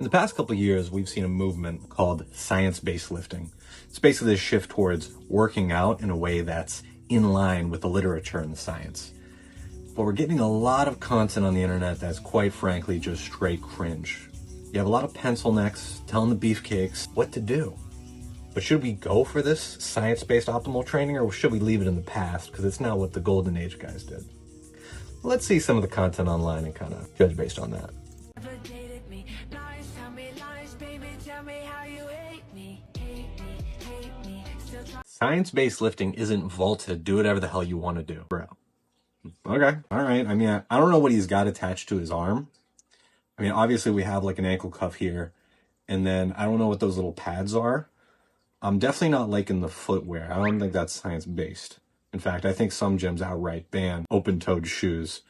In the past couple of years, we've seen a movement called science-based lifting. It's basically a shift towards working out in a way that's in line with the literature and the science. But we're getting a lot of content on the internet that's quite frankly just straight cringe. You have a lot of pencil necks telling the beefcakes what to do. But should we go for this science-based optimal training, or should we leave it in the past because it's not what the golden age guys did? Let's see some of the content online and kind of judge based on that. Science-based lifting isn't vaulted, do whatever the hell you want to do, bro. Okay, all right. I mean, I don't know what he's got attached to his arm. I mean, obviously we have like an ankle cuff here, and then I don't know what those little pads are. I'm definitely not liking the footwear. I don't think that's science-based. In fact, I think some gyms outright ban open-toed shoes.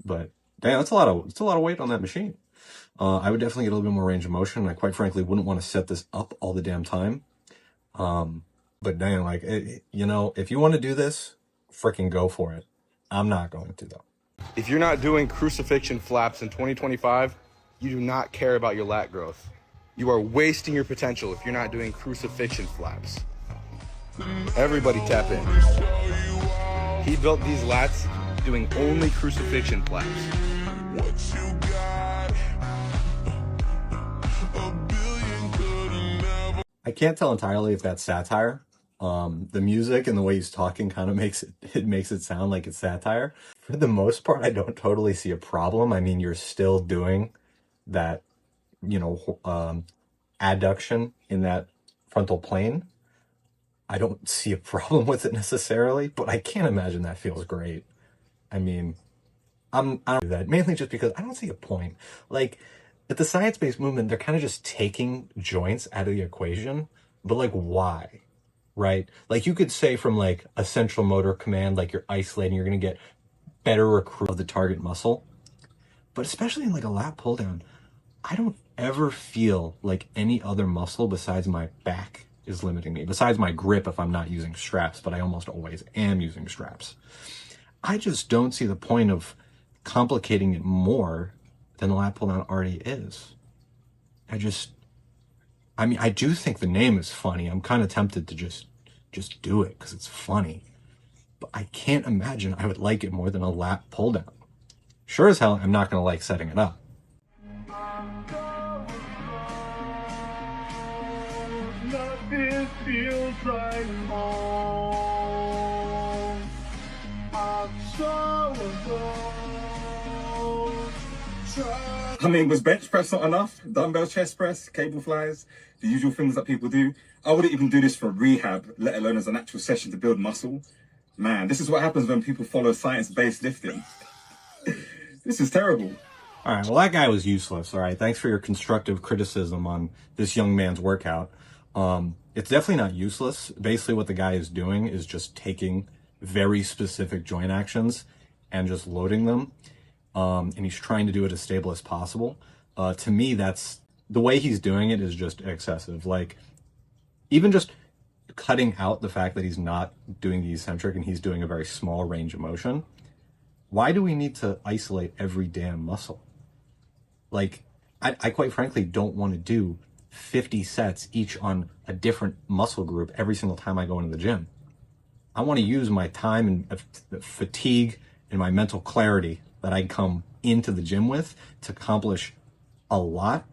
But damn, that's a lot of weight on that machine. I would definitely get a little bit more range of motion, and I quite frankly wouldn't want to set this up all the damn time. But damn, like, you know, if you want to do this, freaking go for it. I'm not going to, though. If you're not doing crucifixion flaps in 2025, you do not care about your lat growth. You are wasting your potential if you're not doing crucifixion flaps. Everybody tap in. He built these lats doing only crucifixion flaps. I can't tell entirely if that's satire. The music and the way he's talking kind of makes it sound like it's satire. For the most part, I don't totally see a problem. I mean, you're still doing that, you know, adduction in that frontal plane. I don't see a problem with it necessarily, but I can't imagine that feels great. I mean, I don't do that mainly just because I don't see a point. Like, at the science-based movement, they're kind of just taking joints out of the equation, but like, why? Right? Like, you could say from like a central motor command, like you're isolating, you're going to get better recruit of the target muscle. But especially in like a lat pull down, I don't ever feel like any other muscle besides my back is limiting me, besides my grip if I'm not using straps, but I almost always am using straps. I just don't see the point of complicating it more than the lat pull down already is. I mean, I do think the name is funny. I'm kind of tempted to just do it because it's funny. But I can't imagine I would like it more than a lat pull down. Sure as hell, I'm not going to like setting it up. Nothing feels like home. I'm so alone. I mean, was bench press not enough? Dumbbell chest press, cable flies, the usual things that people do. I wouldn't even do this for rehab, let alone as an actual session to build muscle. Man, this is what happens when people follow science-based lifting. This is terrible. All right, well, that guy was useless, all right? Thanks for your constructive criticism on this young man's workout. It's definitely not useless. Basically, what the guy is doing is just taking very specific joint actions and just loading them. And he's trying to do it as stable as possible. To me, that's the way he's doing it is just excessive. Like, even just cutting out the fact that he's not doing the eccentric and he's doing a very small range of motion. Why do we need to isolate every damn muscle? Like, I quite frankly don't want to do 50 sets each on a different muscle group every single time I go into the gym. I want to use my time and fatigue and my mental clarity that I come into the gym with to accomplish a lot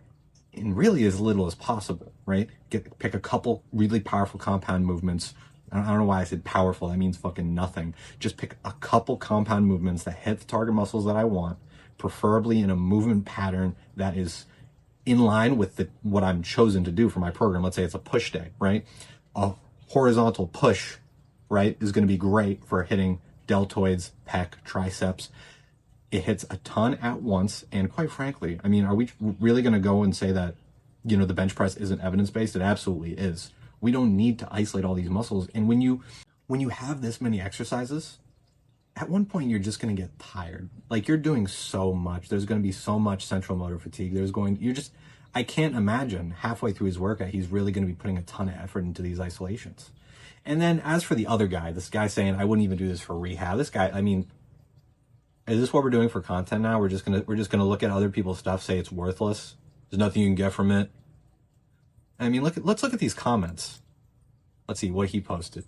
in really as little as possible, right? Pick a couple really powerful compound movements. I don't know why I said powerful. That means fucking nothing. Just pick a couple compound movements that hit the target muscles that I want, preferably in a movement pattern that is in line with what I'm chosen to do for my program. Let's say it's a push day, right? A horizontal push, right, is going to be great for hitting deltoids, pec, triceps. It hits a ton at once, and quite frankly, I mean, are we really going to go and say that, you know, the bench press isn't evidence-based? It absolutely is. We don't need to isolate all these muscles. And when you have this many exercises, at one point you're just going to get tired. Like, you're doing so much. There's going to be so much central motor fatigue. I can't imagine halfway through his workout, he's really going to be putting a ton of effort into these isolations. And then as for the other guy, this guy saying, I wouldn't even do this for rehab. This guy, I mean, is this what we're doing for content now? We're just gonna look at other people's stuff, say it's worthless, There's nothing you can get from it. I mean, let's look at these comments. Let's see what he posted.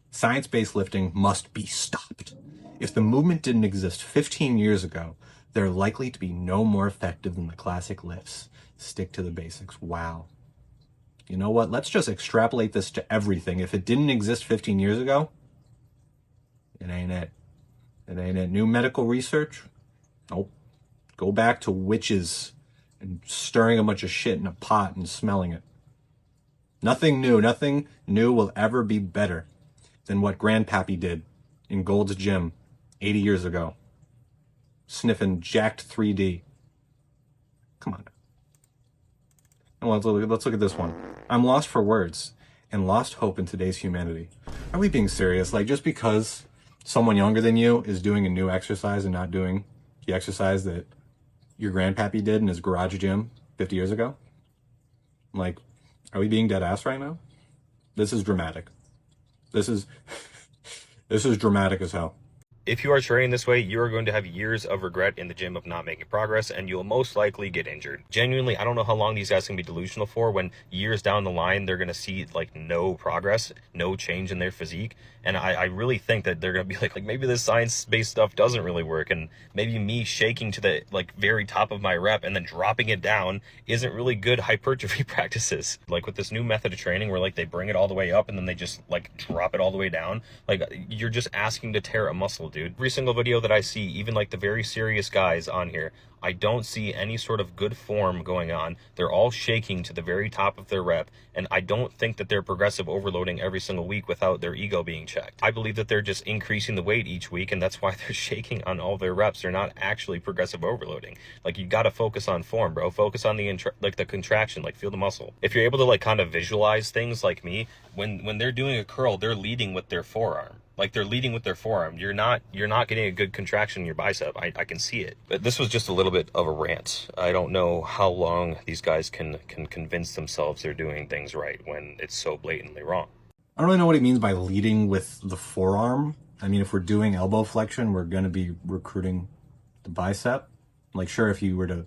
Science-based lifting must be stopped. If the movement didn't exist 15 years ago, they're likely to be no more effective than the classic lifts. Stick to the basics. Wow. You know what? Let's just extrapolate this to everything. If it didn't exist 15 years ago, it ain't it. It ain't it. New medical research? Nope. Go back to witches and stirring a bunch of shit in a pot and smelling it. Nothing new will ever be better than what Grandpappy did in Gold's Gym 80 years ago. Sniffing jacked 3D. Come on. Let's look at this one. I'm lost for words and lost hope in today's humanity. Are we being serious? Like, just because someone younger than you is doing a new exercise and not doing the exercise that your grandpappy did in his garage gym 50 years ago? Like, are we being dead ass right now? This is dramatic. This is dramatic as hell. If you are training this way, you are going to have years of regret in the gym of not making progress, and you'll most likely get injured. Genuinely, I don't know how long these guys can be delusional for when years down the line, they're going to see like no progress, no change in their physique. And I really think that they're going to be like maybe this science-based stuff doesn't really work. And maybe me shaking to the like very top of my rep and then dropping it down isn't really good hypertrophy practices. Like with this new method of training where like they bring it all the way up and then they just like drop it all the way down. Like you're just asking to tear a muscle, dude. Every single video that I see, even like the very serious guys on here, I don't see any sort of good form going on. They're all shaking to the very top of their rep, and I don't think that they're progressive overloading every single week without their ego being checked. I believe that they're just increasing the weight each week, and that's why they're shaking on all their reps. They're not actually progressive overloading. Like, you got to focus on form, bro. Focus on the the contraction, like feel the muscle. If you're able to like kind of visualize things like me, when they're doing a curl, they're leading with their forearm. Like they're leading with their forearm. You're not getting a good contraction in your bicep. I can see it. But this was just a little bit of a rant. I don't know how long these guys can convince themselves they're doing things right when it's so blatantly wrong. I don't really know what he means by leading with the forearm. I mean, if we're doing elbow flexion, we're going to be recruiting the bicep. Like, sure, if you were to,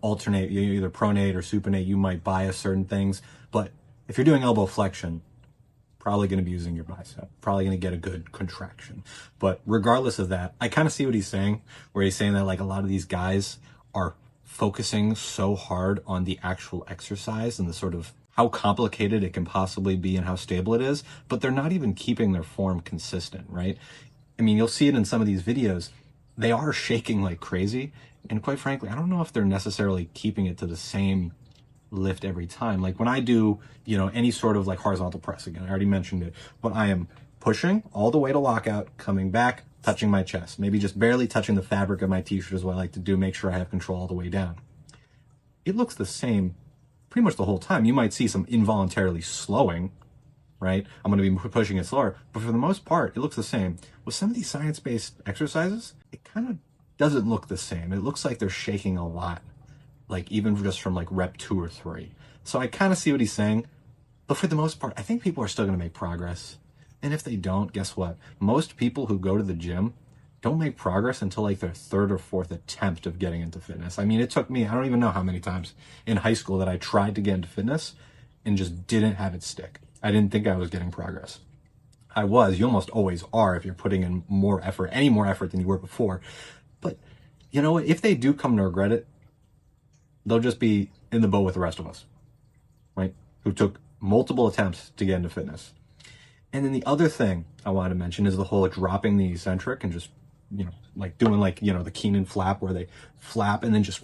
alternate, either pronate or supinate, you might bias certain things. But if you're doing elbow flexion, probably going to be using your bicep, probably going to get a good contraction. But regardless of that, I kind of see what he's saying, where he's saying that like a lot of these guys are focusing so hard on the actual exercise and the sort of how complicated it can possibly be and how stable it is, but they're not even keeping their form consistent, right? I mean, you'll see it in some of these videos. They are shaking like crazy. And quite frankly, I don't know if they're necessarily keeping it to the same lift every time. Like when I do, any sort of like horizontal press, again, I already mentioned it, but I am pushing all the way to lockout, coming back, touching my chest, maybe just barely touching the fabric of my t-shirt is what I like to do, make sure I have control all the way down. It looks the same pretty much the whole time. You might see some involuntarily slowing, right? I'm going to be pushing it slower, but for the most part, it looks the same. With some of these science-based exercises, it kind of doesn't look the same. It looks like they're shaking a lot, like even just from like rep 2 or 3. So I kind of see what he's saying, but for the most part, I think people are still going to make progress. And if they don't, guess what? Most people who go to the gym don't make progress until like their 3rd or 4th attempt of getting into fitness. I mean, it took me, I don't even know how many times in high school that I tried to get into fitness and just didn't have it stick. I didn't think I was getting progress. I was. You almost always are if you're putting in more effort, any more effort than you were before. But you know what? If they do come to regret it, they'll just be in the boat with the rest of us, right? Who took multiple attempts to get into fitness. And then the other thing I wanted to mention is the whole dropping the eccentric and just, like doing like, the Keenan flap where they flap and then just,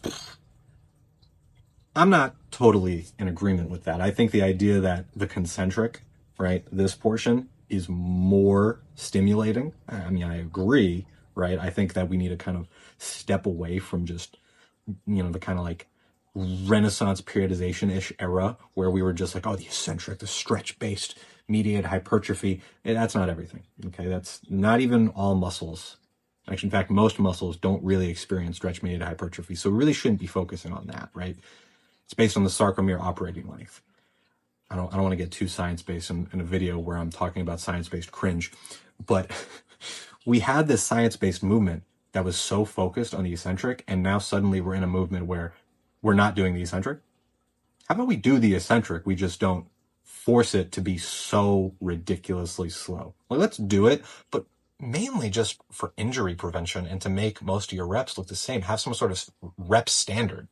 I'm not totally in agreement with that. I think the idea that the concentric, right, this portion is more stimulating. I mean, I agree, right? I think that we need to kind of step away from just, the kind of like Renaissance periodization-ish era where we were just like, oh, the eccentric, the stretch-based mediated hypertrophy. That's not everything, okay? That's not even all muscles. Actually, in fact, most muscles don't really experience stretch-mediated hypertrophy, so we really shouldn't be focusing on that, right? It's based on the sarcomere operating length. I don't want to get too science-based in a video where I'm talking about science-based cringe, but we had this science-based movement that was so focused on the eccentric, and now suddenly we're in a movement where we're not doing the eccentric, How about we do the eccentric? We just don't force it to be so ridiculously slow. Like, let's do it, but mainly just for injury prevention and to make most of your reps look the same. Have some sort of rep standard.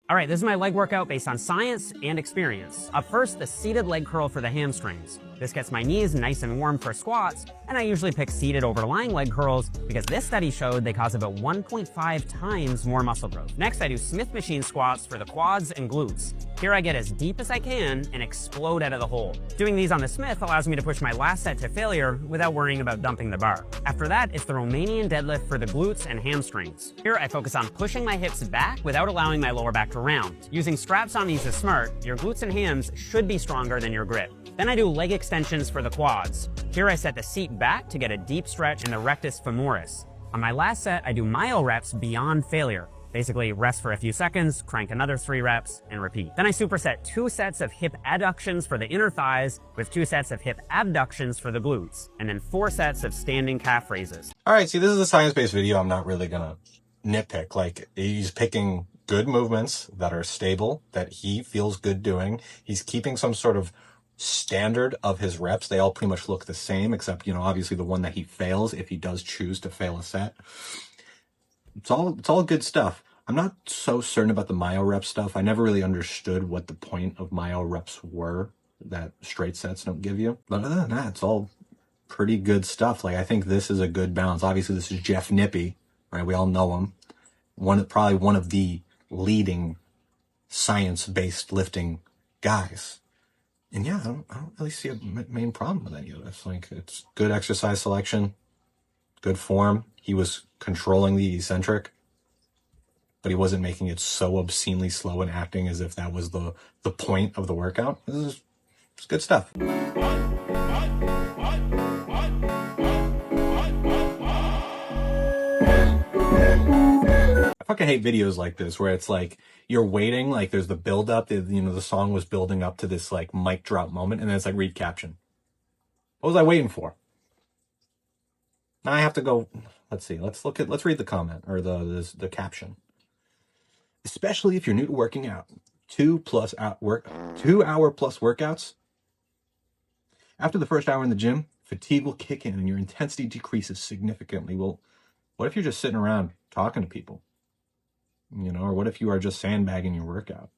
All right, this is my leg workout based on science and experience. Up first, the seated leg curl for the hamstrings. This gets my knees nice and warm for squats, and I usually pick seated over lying leg curls because this study showed they cause about 1.5 times more muscle growth. Next, I do Smith machine squats for the quads and glutes. Here I get as deep as I can and explode out of the hole. Doing these on the Smith allows me to push my last set to failure without worrying about dumping the bar. After that, it's the Romanian deadlift for the glutes and hamstrings. Here I focus on pushing my hips back without allowing my lower back to round. Using straps on these is smart. Your glutes and hams should be stronger than your grip. Then I do leg extensions for the quads. Here I set the seat back to get a deep stretch in the rectus femoris. On my last set, I do myo reps beyond failure. Basically, rest for a few seconds, crank another 3 reps, and repeat. Then I superset 2 sets of hip adductions for the inner thighs with 2 sets of hip abductions for the glutes, and then 4 sets of standing calf raises. All right, see, this is a science-based video. I'm not really gonna nitpick. Like, he's picking good movements that are stable, that he feels good doing. He's keeping some sort of standard of his reps. They all pretty much look the same, except, obviously the one that he fails, if he does choose to fail a set. It's all good stuff. I'm not so certain about the myo rep stuff. I never really understood what the point of myo reps were that straight sets don't give you. But other than that, it's all pretty good stuff. Like, I think this is a good balance. Obviously, this is Jeff Nippy, right? We all know him. Probably one of the leading science-based lifting guys. And yeah, I don't really see a main problem with any of this. Like, it's good exercise selection, good form. He was controlling the eccentric, but he wasn't making it so obscenely slow and acting as if that was the point of the workout. It's good stuff. I fucking hate videos like this where it's like you're waiting, like there's the build up, the song was building up to this like mic drop moment, and then it's like read caption. What was I waiting for? Now I have to go. Let's see. Let's read the comment or the caption. Especially if you're new to working out, 2 hour plus workouts. After the first hour in the gym, fatigue will kick in and your intensity decreases significantly. Well, what if you're just sitting around talking to people? Or what if you are just sandbagging your workout?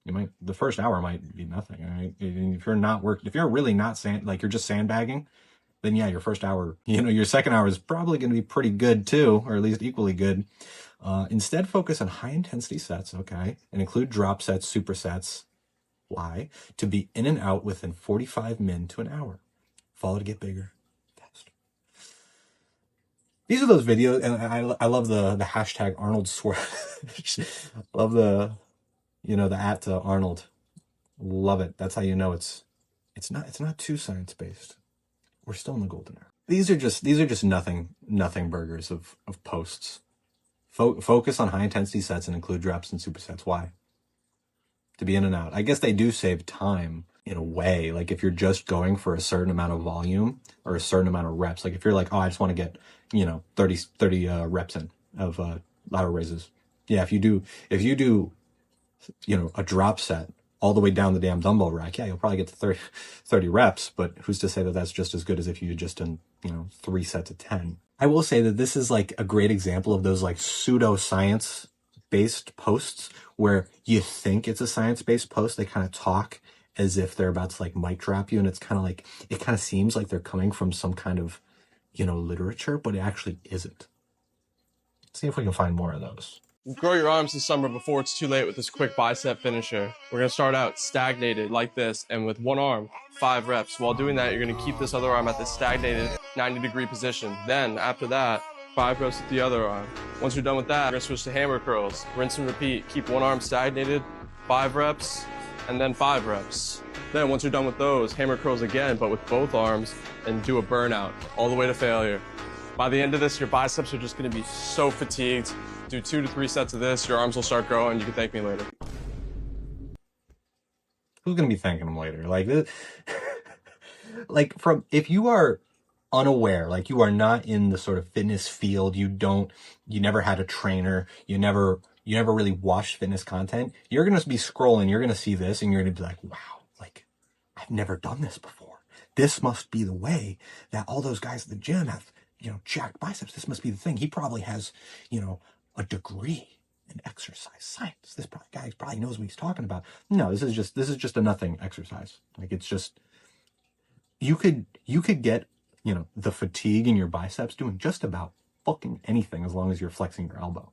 The first hour might be nothing. Right? If you're really not you're just sandbagging, then yeah, your first hour, your second hour is probably going to be pretty good too, or at least equally good. Instead, focus on high intensity sets, okay? And include drop sets, supersets. Why? To be in and out within 45 min to an hour. Follow to get bigger, faster. These are those videos, and I love the hashtag Arnold Swerve. Love the at Arnold. Love it. That's how you know it's not too science-based. We're still in the golden era. These are just nothing burgers of posts. Focus on high intensity sets and include drops and supersets. Why? To be in and out. I guess they do save time in a way. Like if you're just going for a certain amount of volume or a certain amount of reps. Like if you're like, oh, I just want to get 30 reps in of lateral raises. Yeah, if you do a drop set all the way down the damn dumbbell rack, yeah, you'll probably get to 30 reps, but who's to say that that's just as good as if you just done, 3 sets of 10. I will say that this is like a great example of those like pseudo-science based posts where you think it's a science-based post. They kind of talk as if they're about to like mic drop you, and it's kind of like, it kind of seems like they're coming from some kind of, literature, but it actually isn't. Let's see if we can find more of those. Grow your arms this summer before it's too late with this quick bicep finisher. We're going to start out stagnated like this, and with one arm, 5 reps. While doing that, you're going to keep this other arm at this stagnated 90-degree position. Then, after that, 5 reps with the other arm. Once you're done with that, we're going to switch to hammer curls. Rinse and repeat. Keep one arm stagnated, 5 reps, and then 5 reps. Then, once you're done with those, hammer curls again, but with both arms, and do a burnout all the way to failure. By the end of this, your biceps are just going to be so fatigued. Do 2 to 3 sets of this, your arms will start growing. You can thank me later. Who's going to be thanking him later? Like this, if you are unaware, like you are not in the sort of fitness field, you never had a trainer, you never you never really watched fitness content, you're going to be scrolling, you're going to see this, and you're going to be like, wow, like, I've never done this before. This must be the way that all those guys at the gym have, jacked biceps. This must be the thing. He probably has, a degree in exercise science. This guy probably knows what he's talking about. No, this is just a nothing exercise. Like, it's just, you could get, the fatigue in your biceps doing just about fucking anything as long as you're flexing your elbow,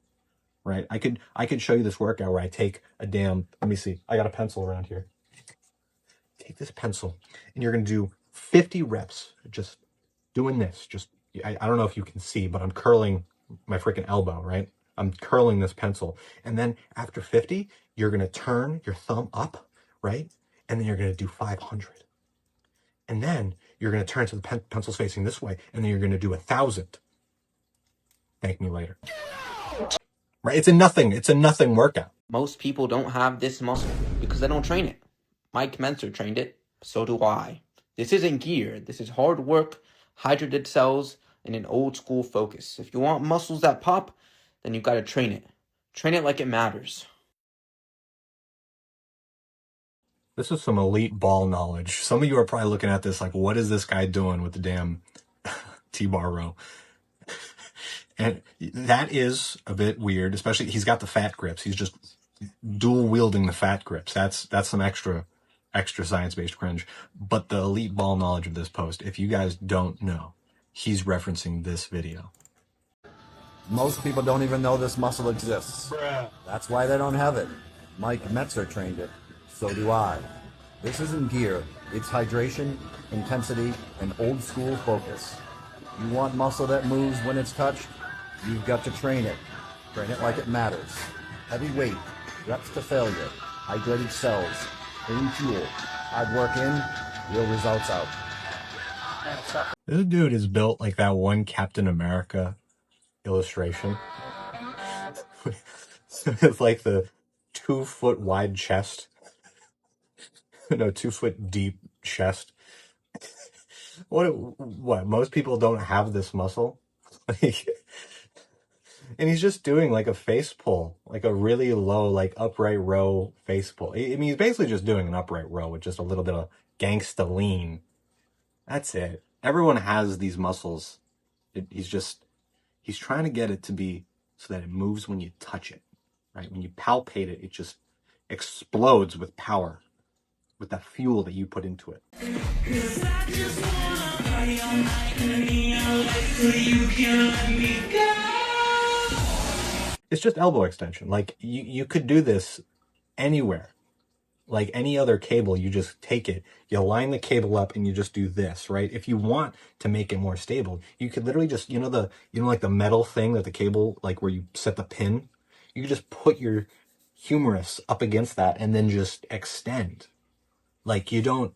right? I could show you this workout where I take a let me see, I got a pencil around here. Take this pencil and you're going to do 50 reps just doing this. I don't know if you can see, but I'm curling my freaking elbow, right? I'm curling this pencil. And then after 50, you're going to turn your thumb up, right? And then you're going to do 500. And then you're going to turn so the pencil's facing this way. And then you're going to do 1,000. Thank me later. Right? It's a nothing workout. Most people don't have this muscle because they don't train it. Mike Mentzer trained it, so do I. This isn't gear. This is hard work, hydrated cells, and an old school focus. If you want muscles that pop, then you gotta train it. Train it like it matters. This is some elite ball knowledge. Some of you are probably looking at this like, what is this guy doing with the damn T-bar row? And that is a bit weird, especially he's got the fat grips. He's just dual wielding the fat grips. That's some extra science-based cringe. But the elite ball knowledge of this post, if you guys don't know, he's referencing this video. Most people don't even know this muscle exists. That's why they don't have it. Mike Metzer trained it. So do I. This isn't gear. It's hydration, intensity, and old school focus. You want muscle that moves when it's touched? You've got to train it. Train it like it matters. Heavy weight, reps to failure, hydrated cells, clean fuel, hard work in, real results out. This dude is built like that one Captain America illustration. It's like the 2-foot wide chest. No, 2-foot deep chest. What? Most people don't have this muscle. Like, and he's just doing like a face pull, like a really low, like upright row face pull. I mean, he's basically just doing an upright row with just a little bit of gangsta lean. That's it. Everyone has these muscles. He's trying to get it to be so that it moves when you touch it, right? When you palpate it, it just explodes with power, with that fuel that you put into it. It's just elbow extension. Like, you could do this anywhere. Like any other cable, you just take it, you line the cable up, and you just do this, right? If you want to make it more stable, you could literally just, like the metal thing that the cable, like where you set the pin, you could just put your humerus up against that and then just extend. Like, I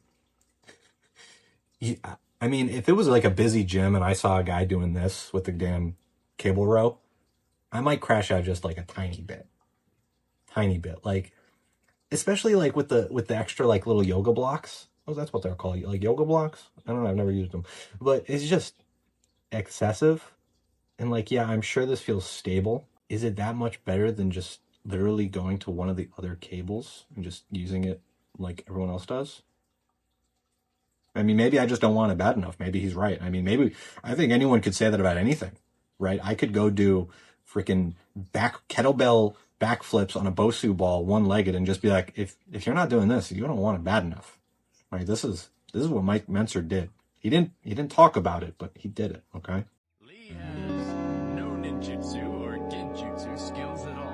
mean, if it was like a busy gym and I saw a guy doing this with the damn cable row, I might crash out just like a tiny bit. Like, especially like with the extra like little yoga blocks. Oh, that's what they're called, like yoga blocks. I don't know, I've never used them, but it's just excessive. And like, yeah, I'm sure this feels stable. Is it that much better than just literally going to one of the other cables and just using it like everyone else does? I mean, maybe I just don't want it bad enough. Maybe he's right. I mean, I think anyone could say that about anything, right? I could go do freaking kettlebell backflips on a Bosu ball, one-legged, and just be like, if you're not doing this, you don't want it bad enough. Right? This is what Mike Mentzer did. He didn't talk about it, but he did it, okay? Lee has no ninjutsu or genjutsu skills at all.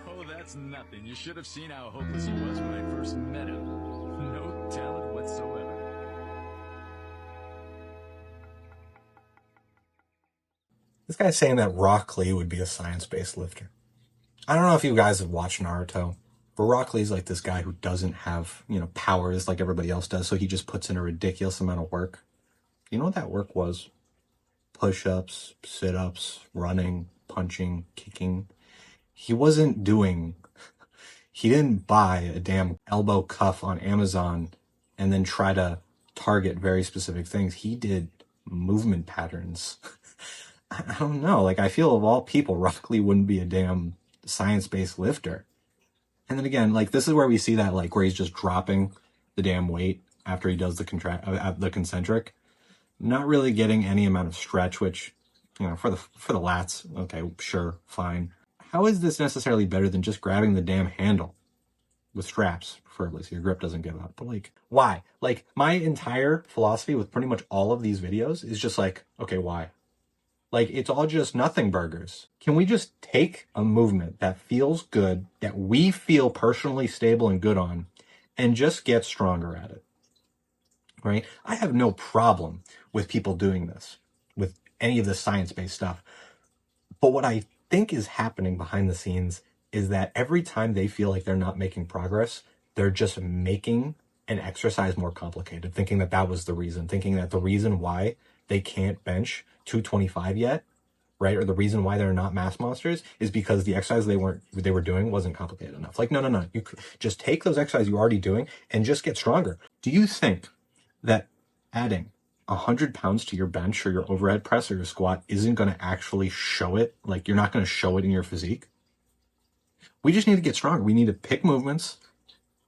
Oh, that's nothing. You should have seen how hopeless he was when I first met him. No talent whatsoever. This guy's saying that Rock Lee would be a science-based lifter. I don't know if you guys have watched Naruto, but Rock Lee's like this guy who doesn't have, powers like everybody else does, so he just puts in a ridiculous amount of work. You know what that work was? Push-ups, sit-ups, running, punching, kicking. He didn't buy a damn elbow cuff on Amazon and then try to target very specific things. He did movement patterns. I don't know. Like, I feel of all people, Rock Lee wouldn't be a damn science-based lifter. And then again, like, this is where we see that, like, where he's just dropping the damn weight after he does the concentric, not really getting any amount of stretch, which, you know, for the lats, okay, sure, fine. How is this necessarily better than just grabbing the damn handle with straps, preferably, so your grip doesn't give out? But like, why? Like, my entire philosophy with pretty much all of these videos is just like, okay, why? Like, it's all just nothing burgers. Can we just take a movement that feels good, that we feel personally stable and good on, and just get stronger at it? Right? I have no problem with people doing this, with any of the science-based stuff. But what I think is happening behind the scenes is that every time they feel like they're not making progress, they're just making an exercise more complicated, thinking that that was the reason, thinking that the reason why they can't bench 225 yet, right, or the reason why they're not mass monsters is because the exercise they were doing wasn't complicated enough. Like, no. You could just take those exercises you're already doing and just get stronger. Do you think that adding 100 pounds to your bench or your overhead press or your squat isn't going to actually show it? Like, you're not going to show it in your physique? We just need to get stronger. We need to pick movements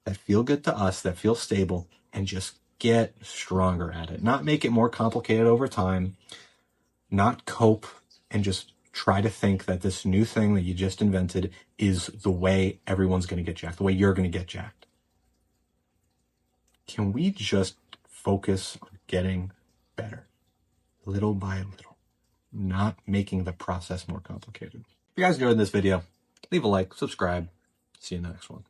that feel good to us, that feel stable, and just get stronger at it. Not make it more complicated over time, not cope and just try to think that this new thing that you just invented is the way everyone's going to get jacked, the way you're going to get jacked. Can we just focus on getting better, little by little, not making the process more complicated? If you guys enjoyed this video, leave a like, subscribe. See you in the next one.